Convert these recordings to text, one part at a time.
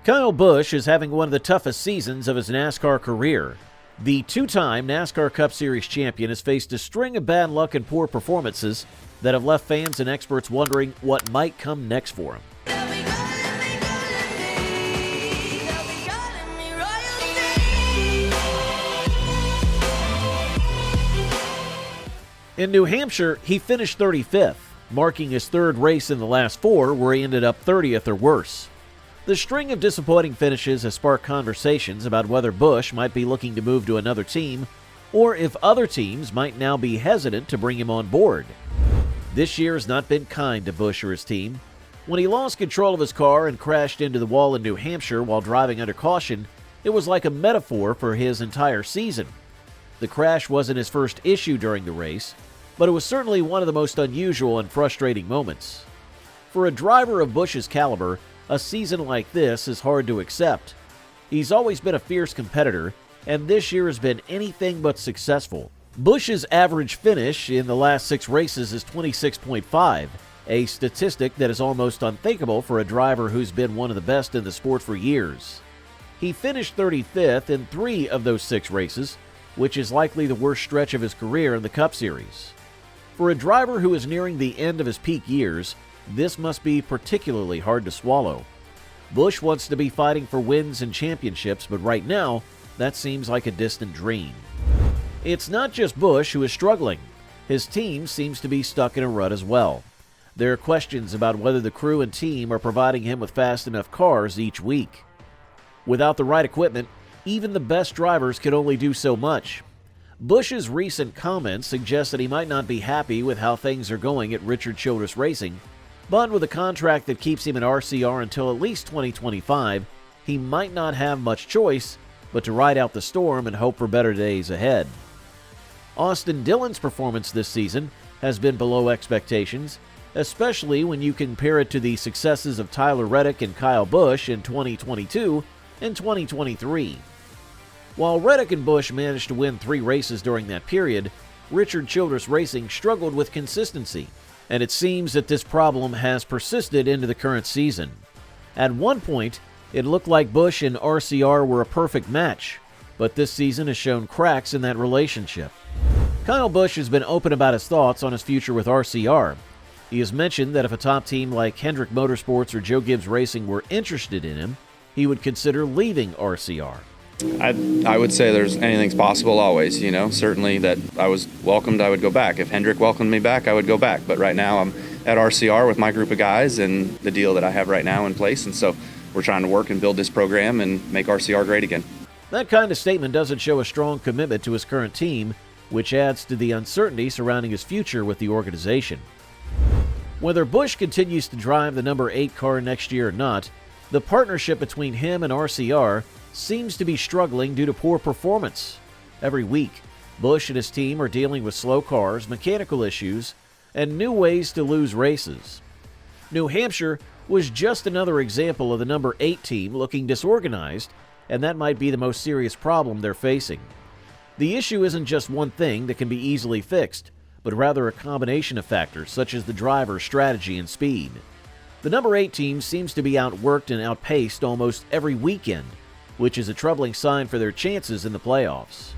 Kyle Busch is having one of the toughest seasons of his NASCAR career. The two-time NASCAR Cup Series champion has faced a string of bad luck and poor performances that have left fans and experts wondering what might come next for him. In New Hampshire, he finished 35th, marking his third race in the last four where he ended up 30th or worse. The string of disappointing finishes has sparked conversations about whether Busch might be looking to move to another team or if other teams might now be hesitant to bring him on board. This year has not been kind to Busch or his team. When he lost control of his car and crashed into the wall in New Hampshire while driving under caution, it was like a metaphor for his entire season. The crash wasn't his first issue during the race, but it was certainly one of the most unusual and frustrating moments. For a driver of Busch's caliber, a season like this is hard to accept. He's always been a fierce competitor, and this year has been anything but successful. Busch's average finish in the last 6 races is 26.5, a statistic that is almost unthinkable for a driver who's been one of the best in the sport for years. He finished 35th in 3 of those 6 races, which is likely the worst stretch of his career in the Cup Series. For a driver who is nearing the end of his peak years, this must be particularly hard to swallow. Busch wants to be fighting for wins and championships, but right now, that seems like a distant dream. It's not just Busch who is struggling. His team seems to be stuck in a rut as well. There are questions about whether the crew and team are providing him with fast enough cars each week. Without the right equipment, even the best drivers can only do so much. Busch's recent comments suggest that he might not be happy with how things are going at Richard Childress Racing, but with a contract that keeps him in RCR until at least 2025, he might not have much choice but to ride out the storm and hope for better days ahead. Austin Dillon's performance this season has been below expectations, especially when you compare it to the successes of Tyler Reddick and Kyle Busch in 2022 and 2023. While Reddick and Busch managed to win 3 races during that period, Richard Childress Racing struggled with consistency, and it seems that this problem has persisted into the current season. At one point, it looked like Busch and RCR were a perfect match, but this season has shown cracks in that relationship. Kyle Busch has been open about his thoughts on his future with RCR. He has mentioned that if a top team like Hendrick Motorsports or Joe Gibbs Racing were interested in him, he would consider leaving RCR. I would say anything's possible always, certainly that I was welcomed, I would go back. If Hendrick welcomed me back, I would go back. But right now I'm at RCR with my group of guys and the deal that I have right now in place. And so we're trying to work and build this program and make RCR great again. That kind of statement doesn't show a strong commitment to his current team, which adds to the uncertainty surrounding his future with the organization. Whether Busch continues to drive the number 8 car next year or not, the partnership between him and RCR seems to be struggling due to poor performance. Every week, Busch and his team are dealing with slow cars, mechanical issues, and new ways to lose races. New Hampshire was just another example of the number 8 team looking disorganized, and that might be the most serious problem they're facing. The issue isn't just one thing that can be easily fixed, but rather a combination of factors such as the driver's strategy and speed. The number 8 team seems to be outworked and outpaced almost every weekend, which is a troubling sign for their chances in the playoffs.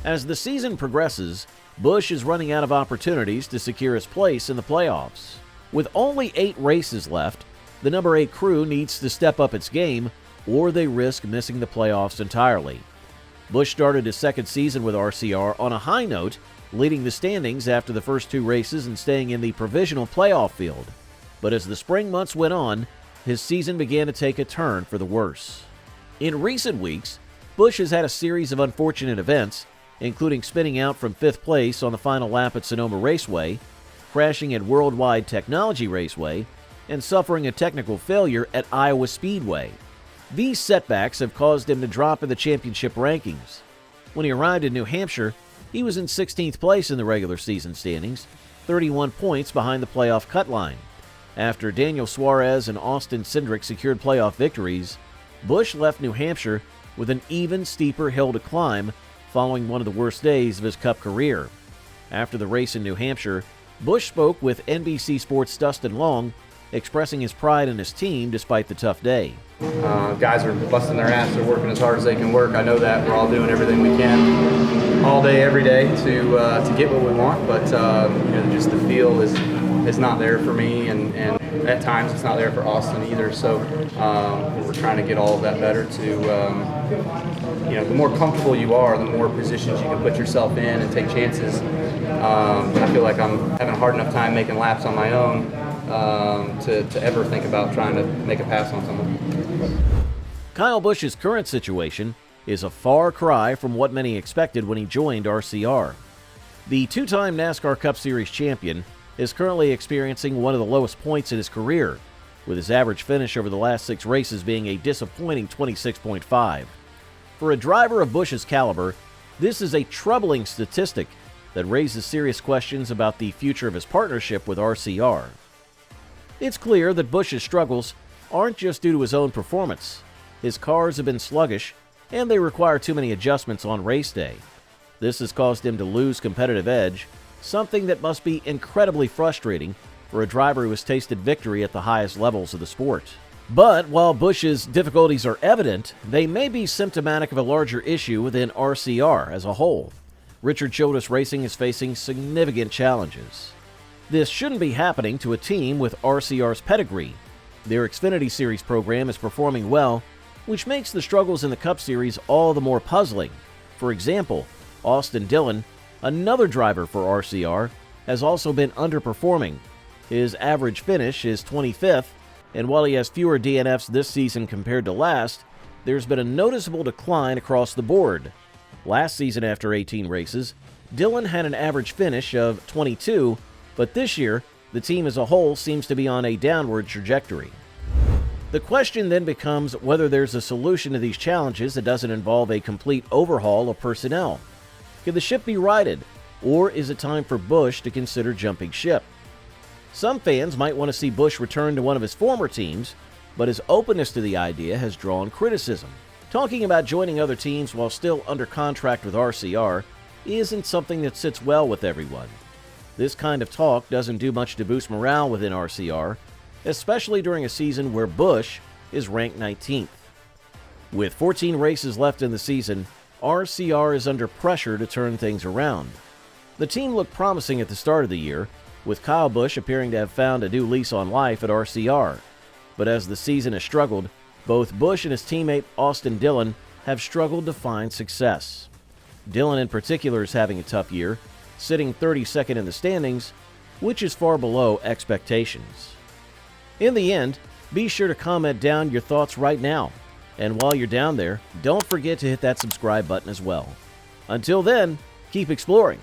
As the season progresses, Busch is running out of opportunities to secure his place in the playoffs. With only 8 races left, the number 8 crew needs to step up its game, or they risk missing the playoffs entirely. Busch started his second season with RCR on a high note, leading the standings after the first 2 races and staying in the provisional playoff field. But as the spring months went on, his season began to take a turn for the worse. In recent weeks, Busch has had a series of unfortunate events, including spinning out from 5th place on the final lap at Sonoma Raceway, crashing at Worldwide Technology Raceway, and suffering a technical failure at Iowa Speedway. These setbacks have caused him to drop in the championship rankings. When he arrived in New Hampshire, he was in 16th place in the regular season standings, 31 points behind the playoff cut line. After Daniel Suarez and Austin Cindric secured playoff victories, Busch left New Hampshire with an even steeper hill to climb following one of the worst days of his Cup career. After the race in New Hampshire, Busch spoke with NBC Sports' Dustin Long expressing his pride in his team despite the tough day. Guys are busting their ass. They're working as hard as they can work. I know that. We're all doing everything we can all day, every day to get what we want. But just the feel is not there for me, and at times it's not there for Austin either. So we're trying to get all of that better. The more comfortable you are, the more positions you can put yourself in and take chances. I feel like I'm having a hard enough time making laps on my own to ever think about trying to make a pass on someone. Kyle Busch's current situation is a far cry from what many expected when he joined RCR. The two-time NASCAR Cup Series champion is currently experiencing one of the lowest points in his career, with his average finish over the last 6 races being a disappointing 26.5. For a driver of Busch's caliber, this is a troubling statistic that raises serious questions about the future of his partnership with RCR. It's clear that Busch's struggles aren't just due to his own performance. His cars have been sluggish, and they require too many adjustments on race day. This has caused him to lose competitive edge, something that must be incredibly frustrating for a driver who has tasted victory at the highest levels of the sport. But while Busch's difficulties are evident, they may be symptomatic of a larger issue within RCR as a whole. Richard Childress Racing is facing significant challenges. This shouldn't be happening to a team with RCR's pedigree. Their Xfinity Series program is performing well, which makes the struggles in the Cup Series all the more puzzling. For example, Austin Dillon, another driver for RCR, has also been underperforming. His average finish is 25th, and while he has fewer DNFs this season compared to last, there's been a noticeable decline across the board. Last season, after 18 races, Dillon had an average finish of 22, but this year, the team as a whole seems to be on a downward trajectory. The question then becomes whether there's a solution to these challenges that doesn't involve a complete overhaul of personnel. Can the ship be righted, or is it time for Busch to consider jumping ship? Some fans might want to see Busch return to one of his former teams, but his openness to the idea has drawn criticism. Talking about joining other teams while still under contract with RCR isn't something that sits well with everyone. This kind of talk doesn't do much to boost morale within RCR, especially during a season where Busch is ranked 19th. With 14 races left in the season, RCR is under pressure to turn things around. The team looked promising at the start of the year, with Kyle Busch appearing to have found a new lease on life at RCR. But as the season has struggled, both Busch and his teammate Austin Dillon have struggled to find success. Dillon in particular is having a tough year, sitting 32nd in the standings, which is far below expectations. In the end, be sure to comment down your thoughts right now. And while you're down there, don't forget to hit that subscribe button as well. Until then, keep exploring.